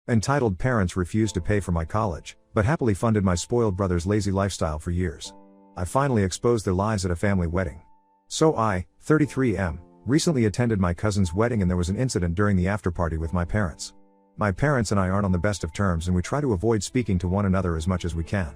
Entitled parents refused to pay for my college, but happily funded my spoiled brother's lazy lifestyle for years. I finally exposed their lies at a family wedding. So I, 33 recently attended my cousin's wedding, and there was an incident during the after-party with my parents. My parents and I aren't on the best of terms, and we try to avoid speaking to one another as much as we can.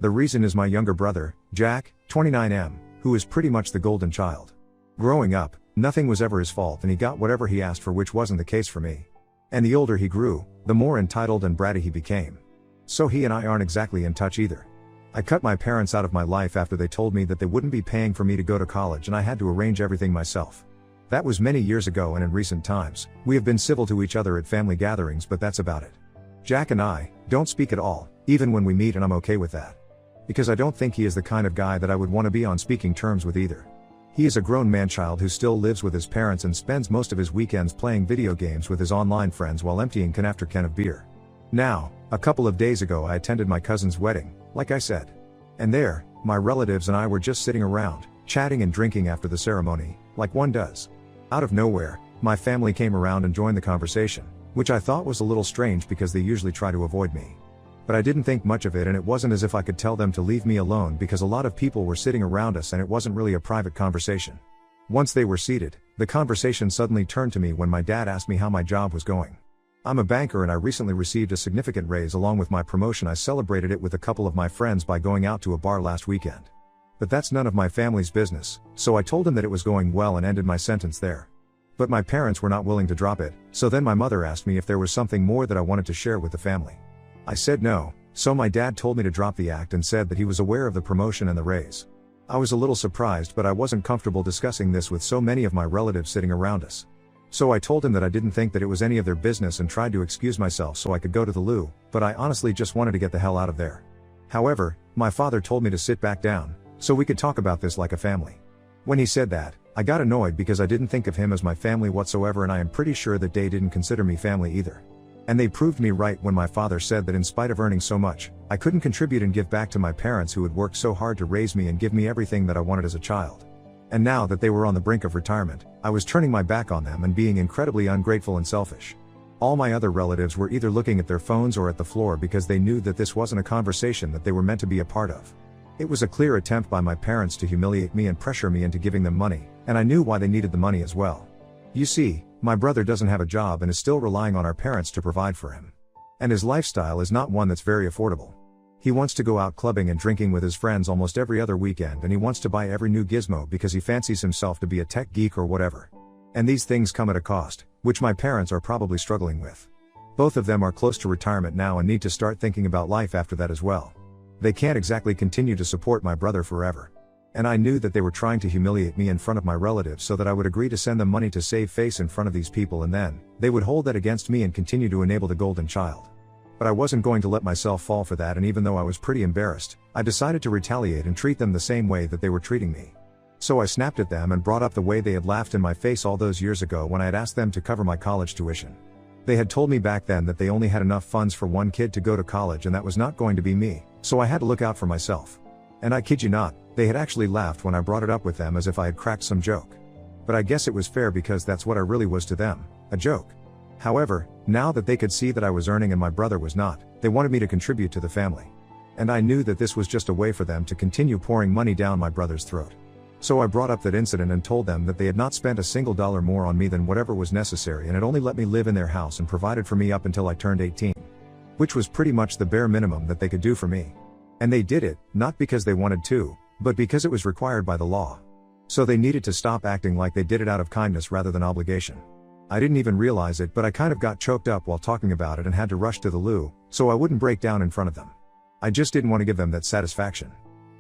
The reason is my younger brother, Jack, 29 who is pretty much the golden child. Growing up, nothing was ever his fault, and he got whatever he asked for, which wasn't the case for me. And the older he grew, the more entitled and bratty he became. So he and I aren't exactly in touch either. I cut my parents out of my life after they told me that they wouldn't be paying for me to go to college, and I had to arrange everything myself. That was many years ago, and in recent times, we have been civil to each other at family gatherings, but that's about it. Jack and I don't speak at all, even when we meet, and I'm okay with that. Because I don't think he is the kind of guy that I would want to be on speaking terms with either. He is a grown man-child who still lives with his parents and spends most of his weekends playing video games with his online friends while emptying can after can of beer. Now, a couple of days ago I attended my cousin's wedding, like I said. And there, my relatives and I were just sitting around, chatting and drinking after the ceremony, like one does. Out of nowhere, my family came around and joined the conversation, which I thought was a little strange because they usually try to avoid me. But I didn't think much of it, and it wasn't as if I could tell them to leave me alone because a lot of people were sitting around us and it wasn't really a private conversation. Once they were seated, the conversation suddenly turned to me when my dad asked me how my job was going. I'm a banker and I recently received a significant raise. Along with my promotion, I celebrated it with a couple of my friends by going out to a bar last weekend. But that's none of my family's business, so I told him that it was going well and ended my sentence there. But my parents were not willing to drop it, so then my mother asked me if there was something more that I wanted to share with the family. I said no, so my dad told me to drop the act and said that he was aware of the promotion and the raise. I was a little surprised, but I wasn't comfortable discussing this with so many of my relatives sitting around us. So I told him that I didn't think that it was any of their business and tried to excuse myself so I could go to the loo, but I honestly just wanted to get the hell out of there. However, my father told me to sit back down, so we could talk about this like a family. When he said that, I got annoyed because I didn't think of him as my family whatsoever, and I am pretty sure that they didn't consider me family either. And they proved me right when my father said that in spite of earning so much, I couldn't contribute and give back to my parents who had worked so hard to raise me and give me everything that I wanted as a child. And now that they were on the brink of retirement, I was turning my back on them and being incredibly ungrateful and selfish. All my other relatives were either looking at their phones or at the floor because they knew that this wasn't a conversation that they were meant to be a part of. It was a clear attempt by my parents to humiliate me and pressure me into giving them money, and I knew why they needed the money as well. You see, my brother doesn't have a job and is still relying on our parents to provide for him. And his lifestyle is not one that's very affordable. He wants to go out clubbing and drinking with his friends almost every other weekend, and he wants to buy every new gizmo because he fancies himself to be a tech geek or whatever. And these things come at a cost, which my parents are probably struggling with. Both of them are close to retirement now and need to start thinking about life after that as well. They can't exactly continue to support my brother forever. And I knew that they were trying to humiliate me in front of my relatives so that I would agree to send them money to save face in front of these people, and then they would hold that against me and continue to enable the golden child. But I wasn't going to let myself fall for that, and even though I was pretty embarrassed, I decided to retaliate and treat them the same way that they were treating me. So I snapped at them and brought up the way they had laughed in my face all those years ago when I had asked them to cover my college tuition. They had told me back then that they only had enough funds for one kid to go to college, and that was not going to be me, so I had to look out for myself. And I kid you not, they had actually laughed when I brought it up with them as if I had cracked some joke. But I guess it was fair because that's what I really was to them, a joke. However, now that they could see that I was earning and my brother was not, they wanted me to contribute to the family. And I knew that this was just a way for them to continue pouring money down my brother's throat. So I brought up that incident and told them that they had not spent a single dollar more on me than whatever was necessary, and had only let me live in their house and provided for me up until I turned 18. Which was pretty much the bare minimum that they could do for me. And they did it, not because they wanted to, but because it was required by the law. So they needed to stop acting like they did it out of kindness rather than obligation. I didn't even realize it, but I kind of got choked up while talking about it and had to rush to the loo, so I wouldn't break down in front of them. I just didn't want to give them that satisfaction.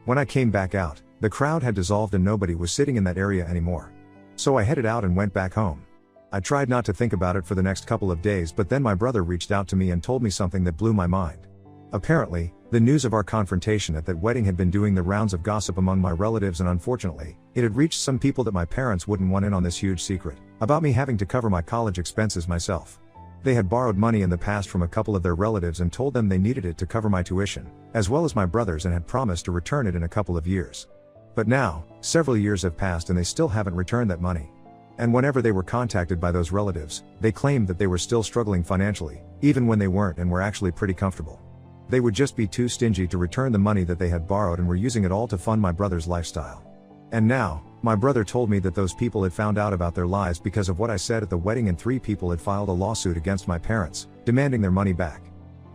When I came back out, the crowd had dissolved and nobody was sitting in that area anymore. So I headed out and went back home. I tried not to think about it for the next couple of days, but then my brother reached out to me and told me something that blew my mind. Apparently, the news of our confrontation at that wedding had been doing the rounds of gossip among my relatives, and unfortunately, it had reached some people that my parents wouldn't want in on this huge secret about me having to cover my college expenses myself. They had borrowed money in the past from a couple of their relatives and told them they needed it to cover my tuition, as well as my brother's, and had promised to return it in a couple of years. But now, several years have passed and they still haven't returned that money. And whenever they were contacted by those relatives, they claimed that they were still struggling financially, even when they weren't and were actually pretty comfortable. They would just be too stingy to return the money that they had borrowed and were using it all to fund my brother's lifestyle. And now, my brother told me that those people had found out about their lies because of what I said at the wedding, and 3 people had filed a lawsuit against my parents, demanding their money back.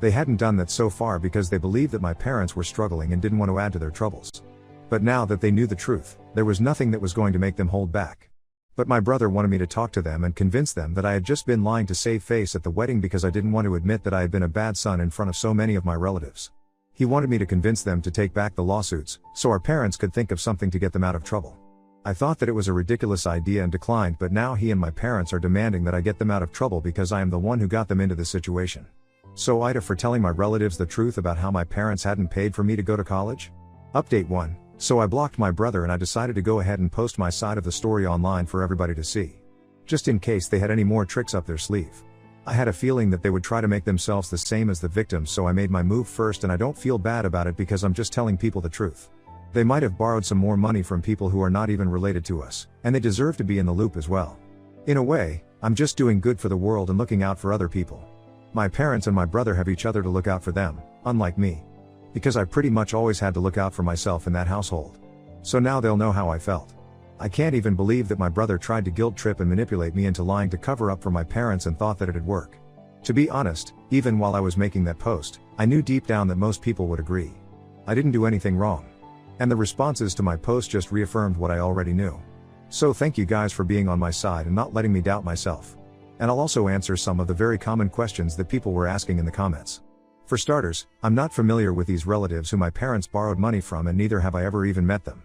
They hadn't done that so far because they believed that my parents were struggling and didn't want to add to their troubles. But now that they knew the truth, there was nothing that was going to make them hold back. But my brother wanted me to talk to them and convince them that I had just been lying to save face at the wedding because I didn't want to admit that I had been a bad son in front of so many of my relatives. He wanted me to convince them to take back the lawsuits, so our parents could think of something to get them out of trouble. I thought that it was a ridiculous idea and declined, but now he and my parents are demanding that I get them out of trouble because I am the one who got them into this situation. So Ida for telling my relatives the truth about how my parents hadn't paid for me to go to college? Update 1. So I blocked my brother and I decided to go ahead and post my side of the story online for everybody to see. Just in case they had any more tricks up their sleeve. I had a feeling that they would try to make themselves the same as the victims, so I made my move first, and I don't feel bad about it because I'm just telling people the truth. They might have borrowed some more money from people who are not even related to us, and they deserve to be in the loop as well. In a way, I'm just doing good for the world and looking out for other people. My parents and my brother have each other to look out for them, unlike me. Because I pretty much always had to look out for myself in that household. So now they'll know how I felt. I can't even believe that my brother tried to guilt trip and manipulate me into lying to cover up for my parents and thought that it'd work. To be honest, even while I was making that post, I knew deep down that most people would agree. I didn't do anything wrong. And the responses to my post just reaffirmed what I already knew. So thank you guys for being on my side and not letting me doubt myself. And I'll also answer some of the very common questions that people were asking in the comments. For starters, I'm not familiar with these relatives who my parents borrowed money from, and neither have I ever even met them.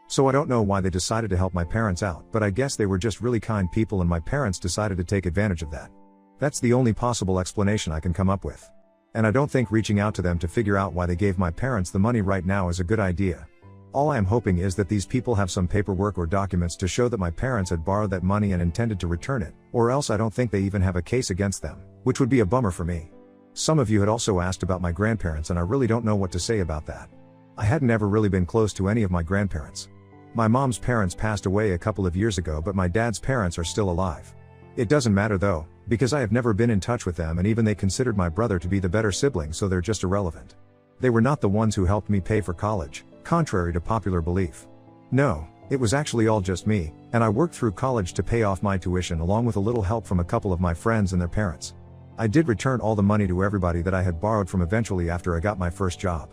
So I don't know why they decided to help my parents out, but I guess they were just really kind people and my parents decided to take advantage of that. That's the only possible explanation I can come up with. And I don't think reaching out to them to figure out why they gave my parents the money right now is a good idea. All I am hoping is that these people have some paperwork or documents to show that my parents had borrowed that money and intended to return it, or else I don't think they even have a case against them, which would be a bummer for me. Some of you had also asked about my grandparents, and I really don't know what to say about that. I hadn't ever really been close to any of my grandparents. My mom's parents passed away a couple of years ago, but my dad's parents are still alive. It doesn't matter though, because I have never been in touch with them, and even they considered my brother to be the better sibling, so they're just irrelevant. They were not the ones who helped me pay for college, contrary to popular belief. No, it was actually all just me, and I worked through college to pay off my tuition along with a little help from a couple of my friends and their parents. I did return all the money to everybody that I had borrowed from eventually after I got my first job.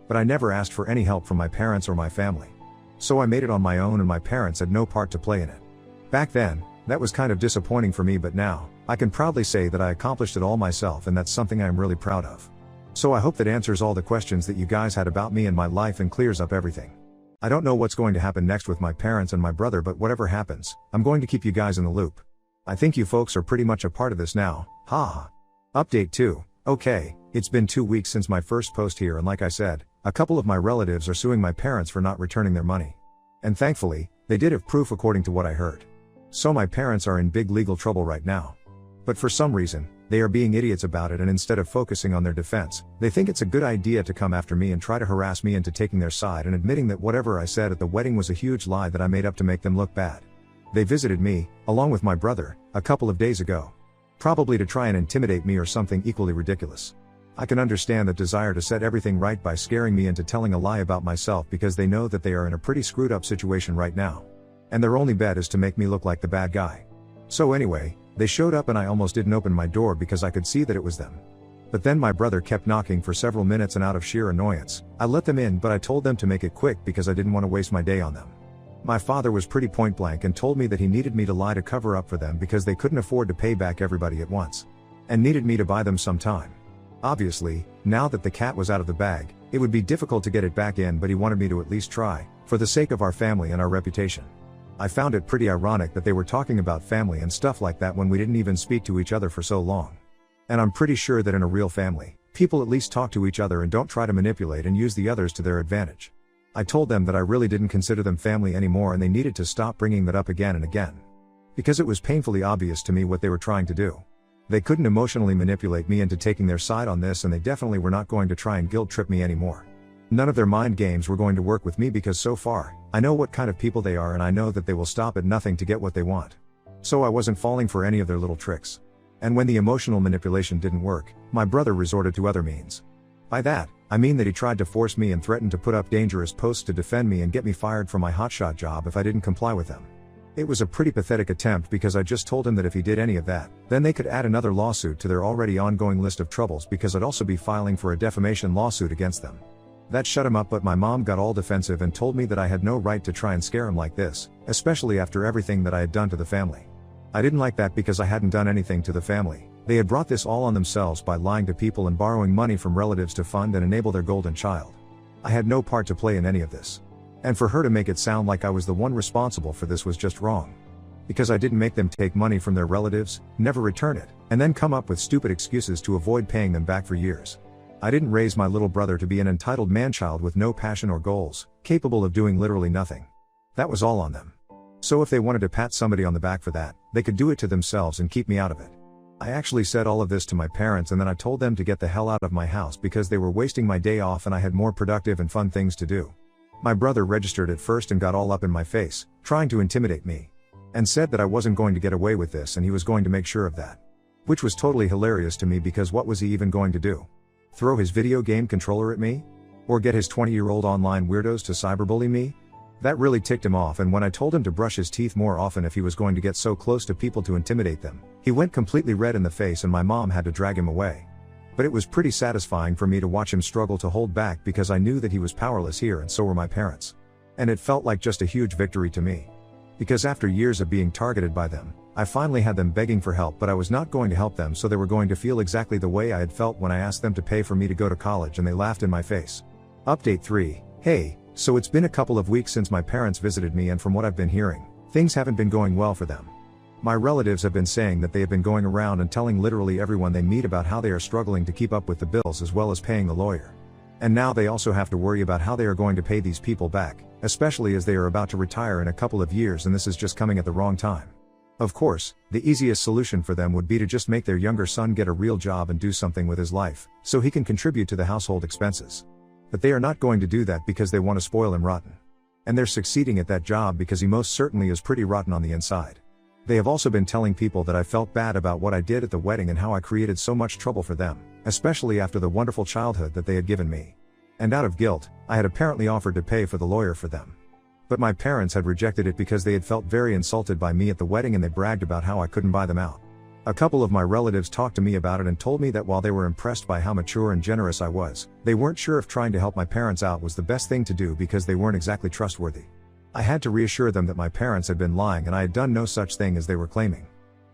But I never asked for any help from my parents or my family. So I made it on my own, and my parents had no part to play in it. Back then, that was kind of disappointing for me, but now, I can proudly say that I accomplished it all myself, and that's something I am really proud of. So I hope that answers all the questions that you guys had about me and my life and clears up everything. I don't know what's going to happen next with my parents and my brother, but whatever happens, I'm going to keep you guys in the loop. I think you folks are pretty much a part of this now, haha. Update 2. Okay, it's been 2 weeks since my first post here, and like I said, a couple of my relatives are suing my parents for not returning their money. And thankfully, they did have proof according to what I heard. So my parents are in big legal trouble right now. But for some reason, they are being idiots about it, and instead of focusing on their defense, they think it's a good idea to come after me and try to harass me into taking their side and admitting that whatever I said at the wedding was a huge lie that I made up to make them look bad. They visited me, along with my brother, a couple of days ago. Probably to try and intimidate me or something equally ridiculous. I can understand the desire to set everything right by scaring me into telling a lie about myself, because they know that they are in a pretty screwed up situation right now. And their only bet is to make me look like the bad guy. So anyway, they showed up and I almost didn't open my door because I could see that it was them. But then my brother kept knocking for several minutes, and out of sheer annoyance, I let them in, but I told them to make it quick because I didn't want to waste my day on them. My father was pretty point blank and told me that he needed me to lie to cover up for them because they couldn't afford to pay back everybody at once. And needed me to buy them some time. Obviously, now that the cat was out of the bag, it would be difficult to get it back in, but he wanted me to at least try, for the sake of our family and our reputation. I found it pretty ironic that they were talking about family and stuff like that when we didn't even speak to each other for so long. And I'm pretty sure that in a real family, people at least talk to each other and don't try to manipulate and use the others to their advantage. I told them that I really didn't consider them family anymore, and they needed to stop bringing that up again and again. Because it was painfully obvious to me what they were trying to do. They couldn't emotionally manipulate me into taking their side on this, and they definitely were not going to try and guilt trip me anymore. None of their mind games were going to work with me, because so far, I know what kind of people they are, and I know that they will stop at nothing to get what they want. So I wasn't falling for any of their little tricks. And when the emotional manipulation didn't work, my brother resorted to other means. By that, I mean that he tried to force me and threatened to put up dangerous posts to defend me and get me fired from my hotshot job if I didn't comply with them. It was a pretty pathetic attempt because I just told him that if he did any of that, then they could add another lawsuit to their already ongoing list of troubles because I'd also be filing for a defamation lawsuit against them. That shut him up, but my mom got all defensive and told me that I had no right to try and scare him like this, especially after everything that I had done to the family. I didn't like that because I hadn't done anything to the family. They had brought this all on themselves by lying to people and borrowing money from relatives to fund and enable their golden child. I had no part to play in any of this. And for her to make it sound like I was the one responsible for this was just wrong. Because I didn't make them take money from their relatives, never return it, and then come up with stupid excuses to avoid paying them back for years. I didn't raise my little brother to be an entitled man-child with no passion or goals, capable of doing literally nothing. That was all on them. So if they wanted to pat somebody on the back for that, they could do it to themselves and keep me out of it. I actually said all of this to my parents and then I told them to get the hell out of my house because they were wasting my day off and I had more productive and fun things to do. My brother registered at first and got all up in my face, trying to intimidate me. And said that I wasn't going to get away with this and he was going to make sure of that. Which was totally hilarious to me because what was he even going to do? Throw his video game controller at me? Or get his 20-year-old online weirdos to cyberbully me? That really ticked him off, and when I told him to brush his teeth more often if he was going to get so close to people to intimidate them, he went completely red in the face and my mom had to drag him away. But it was pretty satisfying for me to watch him struggle to hold back because I knew that he was powerless here and so were my parents. And it felt like just a huge victory to me. Because after years of being targeted by them, I finally had them begging for help, but I was not going to help them, so they were going to feel exactly the way I had felt when I asked them to pay for me to go to college and they laughed in my face. Update 3. Hey. So it's been a couple of weeks since my parents visited me and from what I've been hearing, things haven't been going well for them. My relatives have been saying that they have been going around and telling literally everyone they meet about how they are struggling to keep up with the bills as well as paying the lawyer. And now they also have to worry about how they are going to pay these people back, especially as they are about to retire in a couple of years and this is just coming at the wrong time. Of course, the easiest solution for them would be to just make their younger son get a real job and do something with his life, so he can contribute to the household expenses. But they are not going to do that because they want to spoil him rotten. And they're succeeding at that job because he most certainly is pretty rotten on the inside. They have also been telling people that I felt bad about what I did at the wedding and how I created so much trouble for them, especially after the wonderful childhood that they had given me. And out of guilt, I had apparently offered to pay for the lawyer for them. But my parents had rejected it because they had felt very insulted by me at the wedding and they bragged about how I couldn't buy them out. A couple of my relatives talked to me about it and told me that while they were impressed by how mature and generous I was, they weren't sure if trying to help my parents out was the best thing to do because they weren't exactly trustworthy. I had to reassure them that my parents had been lying and I had done no such thing as they were claiming.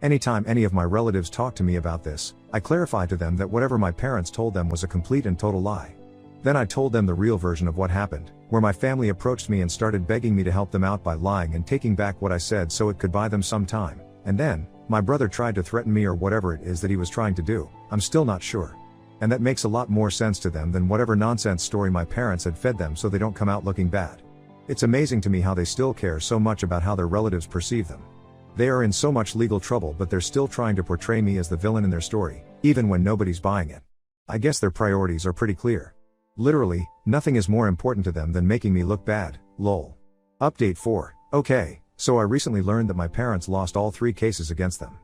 Anytime any of my relatives talked to me about this, I clarified to them that whatever my parents told them was a complete and total lie. Then I told them the real version of what happened, where my family approached me and started begging me to help them out by lying and taking back what I said so it could buy them some time, and then, my brother tried to threaten me or whatever it is that he was trying to do, I'm still not sure. And that makes a lot more sense to them than whatever nonsense story my parents had fed them so they don't come out looking bad. It's amazing to me how they still care so much about how their relatives perceive them. They are in so much legal trouble but they're still trying to portray me as the villain in their story, even when nobody's buying it. I guess their priorities are pretty clear. Literally, nothing is more important to them than making me look bad, lol. Update 4. Okay. So I recently learned that my parents lost all 3 cases against them.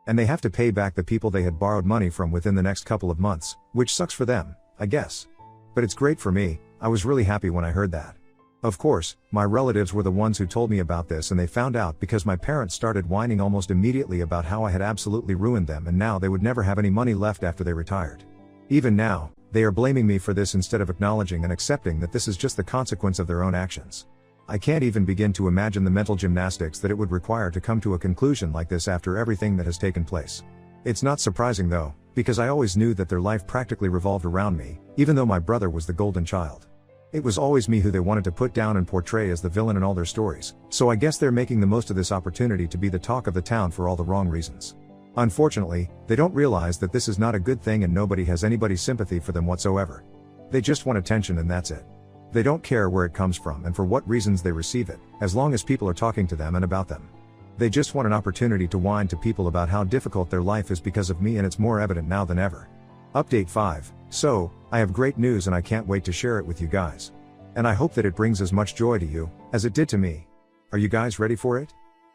And they have to pay back the people they had borrowed money from within the next couple of months, which sucks for them, I guess. But it's great for me. I was really happy when I heard that. Of course, my relatives were the ones who told me about this and they found out because my parents started whining almost immediately about how I had absolutely ruined them and now they would never have any money left after they retired. Even now, they are blaming me for this instead of acknowledging and accepting that this is just the consequence of their own actions. I can't even begin to imagine the mental gymnastics that it would require to come to a conclusion like this after everything that has taken place. It's not surprising though, because I always knew that their life practically revolved around me, even though my brother was the golden child. It was always me who they wanted to put down and portray as the villain in all their stories, so I guess they're making the most of this opportunity to be the talk of the town for all the wrong reasons. Unfortunately, they don't realize that this is not a good thing and nobody has anybody's sympathy for them whatsoever. They just want attention and that's it. They don't care where it comes from and for what reasons they receive it, as long as people are talking to them and about them. They just want an opportunity to whine to people about how difficult their life is because of me and it's more evident now than ever. Update 5. So, I have great news and I can't wait to share it with you guys. And I hope that it brings as much joy to you, as it did to me. Are you guys ready for it?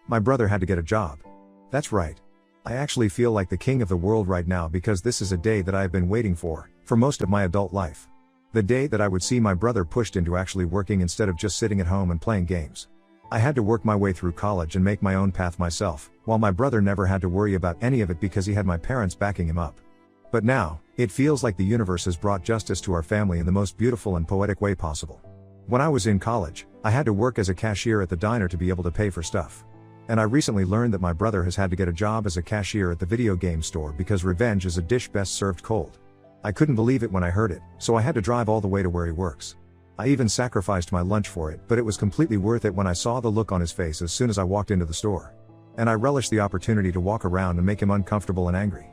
My brother had to get a job. That's right. I actually feel like the king of the world right now because this is a day that I have been waiting for most of my adult life. The day that I would see my brother pushed into actually working instead of just sitting at home and playing games. I had to work my way through college and make my own path myself, while my brother never had to worry about any of it because he had my parents backing him up. But now, it feels like the universe has brought justice to our family in the most beautiful and poetic way possible. When I was in college, I had to work as a cashier at the diner to be able to pay for stuff. And I recently learned that my brother has had to get a job as a cashier at the video game store because revenge is a dish best served cold. I couldn't believe it when I heard it, so I had to drive all the way to where he works. I even sacrificed my lunch for it, but it was completely worth it when I saw the look on his face as soon as I walked into the store. And I relished the opportunity to walk around and make him uncomfortable and angry.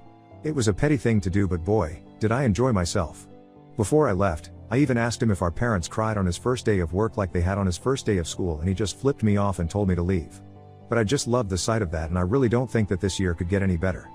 It was a petty thing to do, but boy, did I enjoy myself. Before I left, I even asked him if our parents cried on his first day of work like they had on his first day of school, and he just flipped me off and told me to leave. But I just loved the sight of that, and I really don't think that this year could get any better.